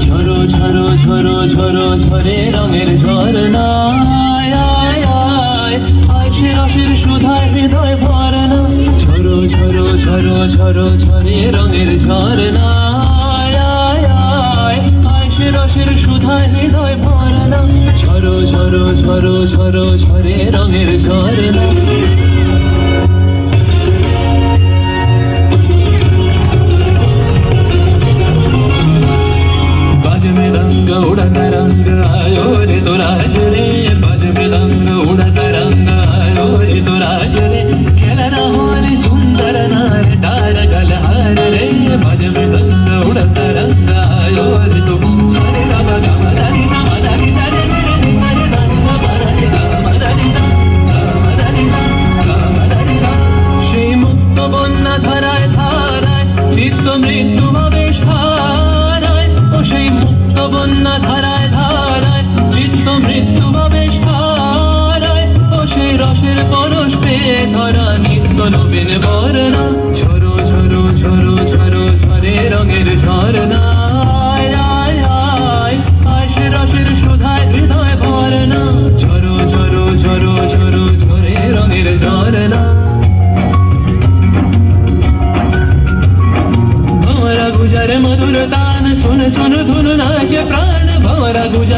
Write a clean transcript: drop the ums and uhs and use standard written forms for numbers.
ঝরো ঝরো ঝরো ঝরো ঝরে রঙের ঝরনা, আয় আয় আয় আয় সে রসের সুধায় হৃদয় ভরনা। ঝরো ঝরো ঝরো ঝরো ঝরে রঙের ঝরনা, আয় আয় আয় আয় সে রসের সুধায় হৃদয় ভরনা। ঝরো ঝরো ঝরো ঝরো ঝরে রঙের ঝরনা। उड़ता रंग आयो रे तो राज रे, बाज मृदंग उड़ता रंग आयो रे तो राज रे। खेलना हो रे सुंदर नार डार गलहार रे, बाज मृदंग उड़ता रंग आयो रे तो सारे गा मा गा मा दा नि सा मा दा नि सा रे रे रे सारे दा नि सा मा दा नि गा मा दा नि सा गा मा दा नि सा गा मा दा नि सा। সেই মুক্ত বন্যা ধারায় ধারায় চিত্ত মৃত্যু ভাবে সারায়, ও সেই মুক্ত বন্যা ধারায় ধারায় চিত্ত মৃত্যু ভাবে সারায়, ও সেই রসের পরশ পেয়ে ধরা নিত্য নবীন বরনা। ঝরো ঝরো ঝরো ঝরো ঝরে রঙের ঝরনা, আয় আয় আয় আয় সে রসের সুধায় হৃদয় ভরনা। ঝরো ঝরো ঝরো ঝরো ঝরে রঙের ঝরনা। भंवरा गुजर मधुर तान सुन सुन धुन नाचे प्राण, भंवरा गुजर